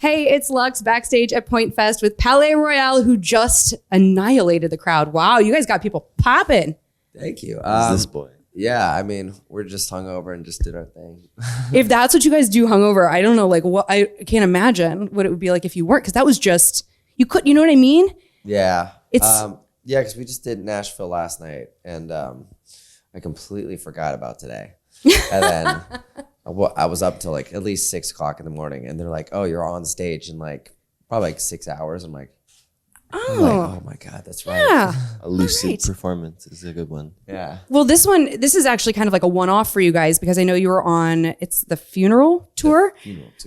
Hey, it's Lux backstage at Pointfest with PALAYE ROYALE, who just annihilated the crowd. Wow, you guys got people popping. Thank you. This boy. Yeah, I mean, we're just hungover and just did our thing. If that's what you guys do hungover, I don't know, like what I can't imagine what it would be like if you weren't, because that was just you know what I mean? Yeah. It's yeah, because we just did Nashville last night, and I completely forgot about today. And then I was up till like at least 6 o'clock in the morning, and they're like, "Oh, you're on stage in like probably like 6 hours." I'm like, oh my God, that's right. Yeah. A lucid Right. performance is a good one. Yeah. Well, this is actually kind of like a one-off for you guys because I know you were on, it's the funeral tour,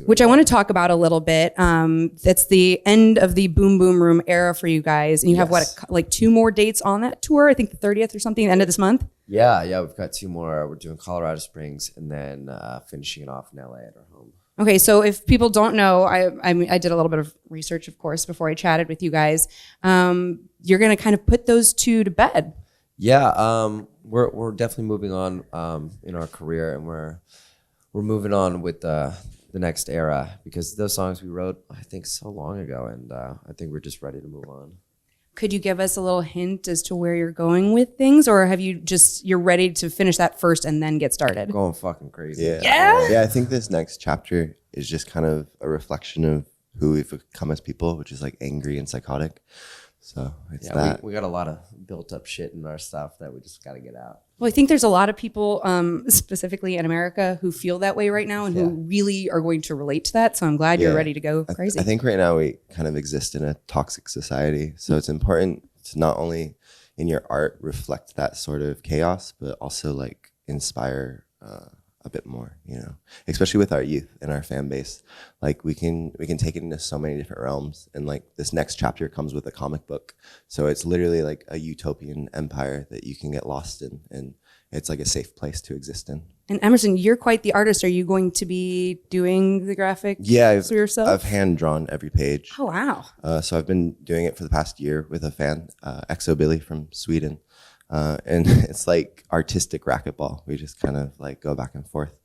which I want to talk about a little bit. It's the end of the Boom Boom Room era for you guys. And you have like 2 more dates on that tour? I think the 30th or something, the end of this month? Yeah, we've got 2 more. We're doing Colorado Springs and then finishing it off in LA at our home. Okay, so if people don't know, I did a little bit of research, of course, before I chatted with you guys. You're gonna kind of put those 2 to bed. Yeah, we're definitely moving on in our career, and we're moving on with the next era because those songs we wrote, I think, so long ago, and I think we're just ready to move on. Could you give us a little hint as to where you're going with things, or have you you're ready to finish that first and then get started? Going fucking crazy. Yeah. I think this next chapter is just kind of a reflection of who we've become as people, which is like angry and psychotic. So it's that. We got a lot of built up shit in our stuff that we just got to get out. Well, I think there's a lot of people, specifically in America, who feel that way right now and who really are going to relate to that. So I'm glad you're ready to go crazy. I think right now we kind of exist in a toxic society. So it's important to not only in your art reflect that sort of chaos, but also like inspire a bit more, you know, especially with our youth and our fan base. Like we can take it into so many different realms, and like this next chapter comes with a comic book, so it's literally like a utopian empire that you can get lost in, and it's like a safe place to exist in. And Emerson, you're quite the artist. Are you going to be doing the graphic for yourself? I've hand drawn every page. Oh wow. So I've been doing it for the past year with a fan, Exo Billy from Sweden. And it's like artistic racquetball. We just kind of like go back and forth.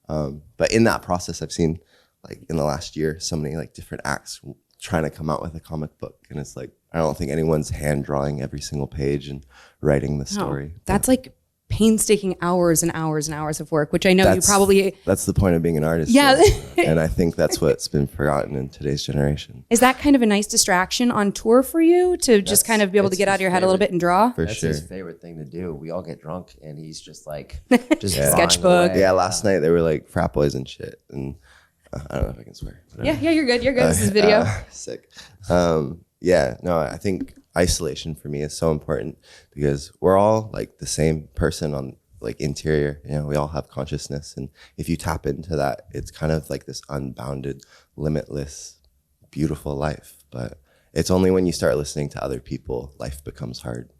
But in that process, I've seen like in the last year, so many like different acts trying to come out with a comic book. And it's like, I don't think anyone's hand drawing every single page and writing the story. That's like painstaking hours and hours and hours of work, which I know you probably... That's the point of being an artist. Yeah. And I think that's what's been forgotten in today's generation. Is that kind of a nice distraction on tour for you to just kind of be able to get out of your head a little bit and draw? For That's sure. his favorite thing to do. We all get drunk and he's just like, just Sketchbook. Yeah, last night they were like frat boys and shit. And I don't know if I can swear. Yeah, you're good. You're good. This is video. Sick. Yeah, no, I think isolation for me is so important because we're all like the same person on like interior, you know, we all have consciousness. And if you tap into that, it's kind of like this unbounded, limitless, beautiful life. But it's only when you start listening to other people, life becomes hard.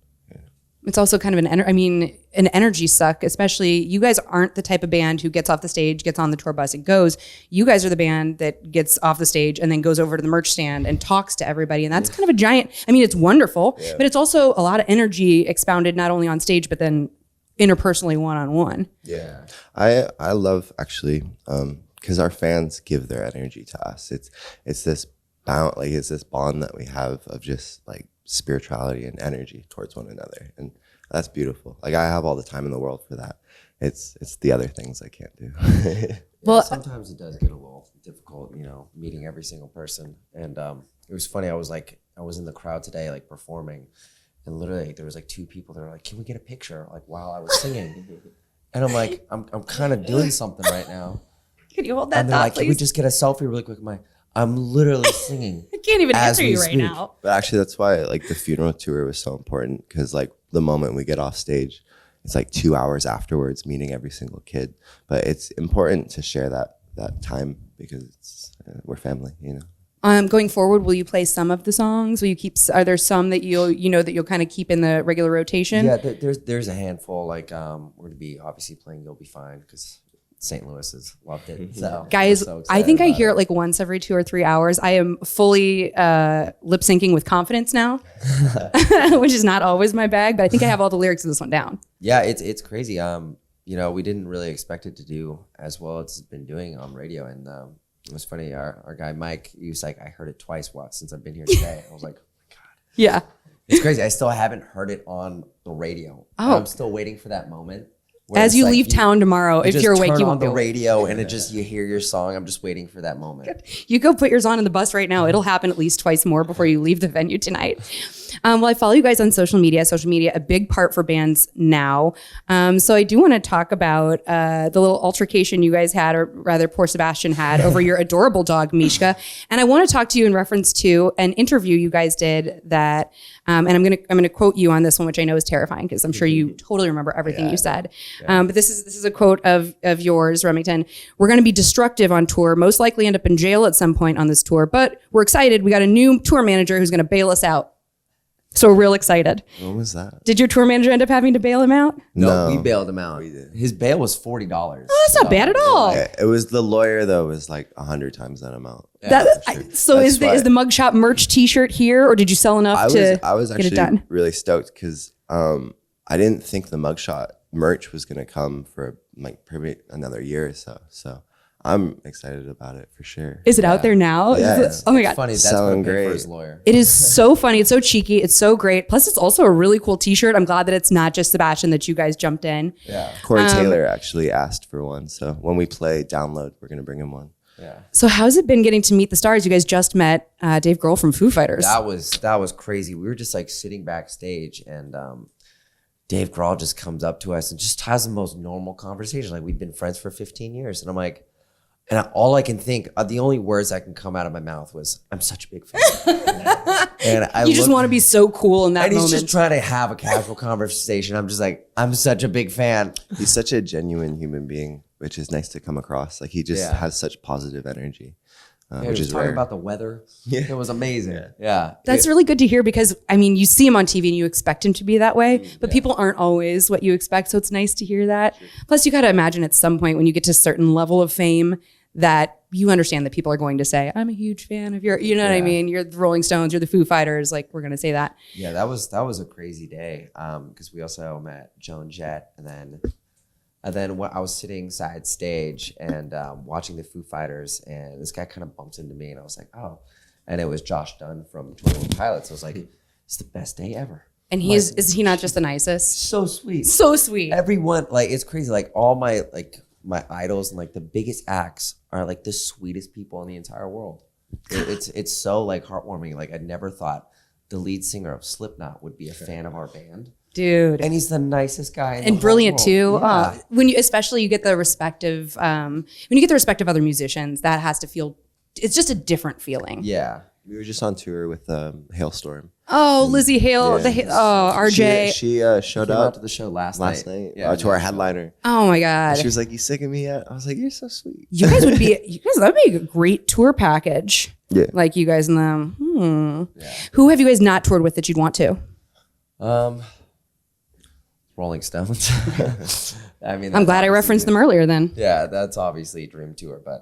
It's also kind of an energy suck, especially you guys aren't the type of band who gets off the stage, gets on the tour bus and goes. You guys are the band that gets off the stage and then goes over to the merch stand and talks to everybody. And that's kind of a giant, it's wonderful, but it's also a lot of energy expounded not only on stage, but then interpersonally one-on-one. Yeah. I love actually, because our fans give their energy to us. It's this bond that we have of just like spirituality and energy towards one another, and that's beautiful. Like I have all the time in the world for that. It's the other things I can't do. Well, sometimes it does get a little difficult, you know, meeting every single person. And it was funny. I was in the crowd today, like performing, and literally there was like 2 people that were like, "Can we get a picture?" Like while I was singing, and I'm like, I'm kind of doing something right now. Can you hold that and they're thought, like, please? "Can we just get a selfie really quick?" I'm literally singing. I can't even answer you right now. But actually, that's why like the funeral tour was so important, because like the moment we get off stage, it's like 2 hours afterwards, meeting every single kid. But it's important to share that time because it's we're family, you know. Going forward, will you play some of the songs? Will you keep? Are there some that you'll kind of keep in the regular rotation? Yeah, there's a handful. Like we're gonna be obviously playing "You'll Be Fine" because St. Louis has loved it. So guys, I think I hear it like once every 2 or 3 hours. I am fully lip syncing with confidence now, which is not always my bag, but I think I have all the lyrics of this one down. Yeah, it's crazy. You know, we didn't really expect it to do as well as it's been doing on radio, and It was funny. Our guy Mike, he was like, I heard it twice since I've been here today. I was like, Yeah. it's crazy. I still haven't heard it on the radio. Oh. I'm still waiting for that moment. where As it's you like leave town tomorrow, if just you're awake, turn you on won't the be awake. radio and it just, you hear your song. I'm just waiting for that moment. You go put yours on in the bus right now. It'll happen at least twice more before you leave the venue tonight. Well, I follow you guys on social media. Social media, a big part for bands now. So I do want to talk about the little altercation you guys had, or rather poor Sebastian had, over your adorable dog, Mishka. And I want to talk to you in reference to an interview you guys did that, and I'm gonna quote you on this one, which I know is terrifying because I'm sure you totally remember everything you said. But this is a quote of yours, Remington. We're going to be destructive on tour, most likely end up in jail at some point on this tour, but we're excited. We got a new tour manager who's going to bail us out. So we're real excited. When was that? Did your tour manager end up having to bail him out? No, we bailed him out. We did. His bail was $40. Oh, that's not bad at all. It was the lawyer though, was like 100 times that amount. So is the mugshot merch T-shirt here, or did you sell enough I was get it actually done? really stoked because I didn't think the mugshot merch was gonna come for like probably another year or so. So I'm excited about it for sure. Is it out there now? Yeah. Oh my God. It's funny. That's Selling what I paid for great. his lawyer. It is so funny. It's so cheeky. It's so great. Plus, it's also a really cool T-shirt. I'm glad that it's not just Sebastian that you guys jumped in. Yeah. Corey Taylor actually asked for one, so when we play Download, we're gonna bring him one. Yeah. So how's it been getting to meet the stars? You guys just met Dave Grohl from Foo Fighters. That was crazy. We were just like sitting backstage and Dave Grohl just comes up to us and just has the most normal conversation. Like we've been friends for 15 years. And I'm like, all I can think, the only words that can come out of my mouth was, I'm such a big fan. And You just want to be so cool in that and he's moment. just trying to have a casual conversation. I'm just like, I'm such a big fan. He's such a genuine human being, which is nice to come across. Like he just has such positive energy, which is talking rare. about the weather. Yeah. It was amazing. Yeah. That's really good to hear because, I mean, you see him on TV and you expect him to be that way, but people aren't always what you expect. So it's nice to hear that. Plus, you got to imagine at some point when you get to a certain level of fame that you understand that people are going to say, I'm a huge fan of your, you know what I mean? You're the Rolling Stones, you're the Foo Fighters. Like, we're going to say that. Yeah, that was a crazy day because we also met Joan Jett and then when I was sitting side stage and watching the Foo Fighters and this guy kind of bumps into me and I was like, oh, and it was Josh Dunn from 21 Pilots. I was like, it's the best day ever. And is he not just the nicest? So sweet. So sweet. Everyone, like, it's crazy. Like all my idols and like the biggest acts are like the sweetest people in the entire world. It's so like heartwarming. Like I never thought the lead singer of Slipknot would be a fan of our band. Dude. And he's the nicest guy in the And whole brilliant world. too. Yeah. When you get the respect of other musicians, that has to feel, it's just a different feeling. Yeah. We were just on tour with Hailstorm. Oh, Lizzie Hale, RJ. She showed Came out up to the show last night Yeah, to our headliner. Oh my God. She was like, "You sick of me yet?" I was like, "You're so sweet." That'd be a great tour package. Yeah. Like you guys and them. Who have you guys not toured with that you'd want to? Rolling Stones. I mean, I'm glad I referenced them earlier then. Yeah, that's obviously a dream tour, but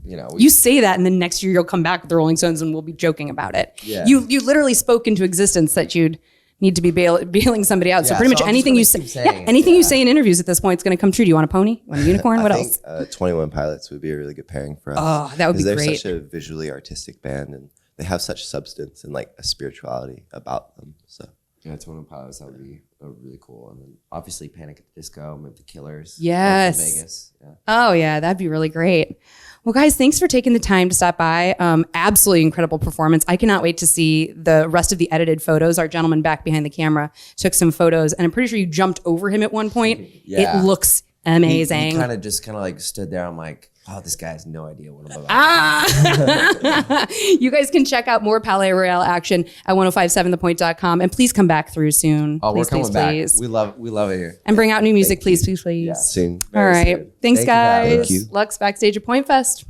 you know, You say that and then next year you'll come back with the Rolling Stones and we'll be joking about it. Yeah. You literally spoke into existence that you'd need to be bailing somebody out. So Yeah, pretty much so I'm anything you just say, gonna keep saying it. anything you say in interviews at this point is going to come true. Do you want a pony? Want a unicorn? What I else? think 21 Pilots would be a really good pairing for us. Oh, that would be 'Cause great. They're such a visually artistic band, and they have such substance and like a spirituality about them. So yeah, 21 Pilots, that would be really cool. And then obviously Panic at the Disco, maybe the Killers. Yes. From Vegas. Yeah. Oh yeah, that'd be really great. Well, guys, thanks for taking the time to stop by. Absolutely incredible performance. I cannot wait to see the rest of the edited photos. Our gentleman back behind the camera took some photos, and I'm pretty sure you jumped over him at one point. Yeah. It looks amazing. He kind of just like stood there. I'm like, oh, this guy has no idea what I'm about. You guys can check out more Palais Royale action at 1057thepoint.com, and please come back through soon. Oh, please, we're coming please, back. Please. We love it here. And bring out new music, please, please, please. Yeah. soon. All right. soon. Thanks, Thank you for having guys. us. Thank you. Lux backstage at Pointfest.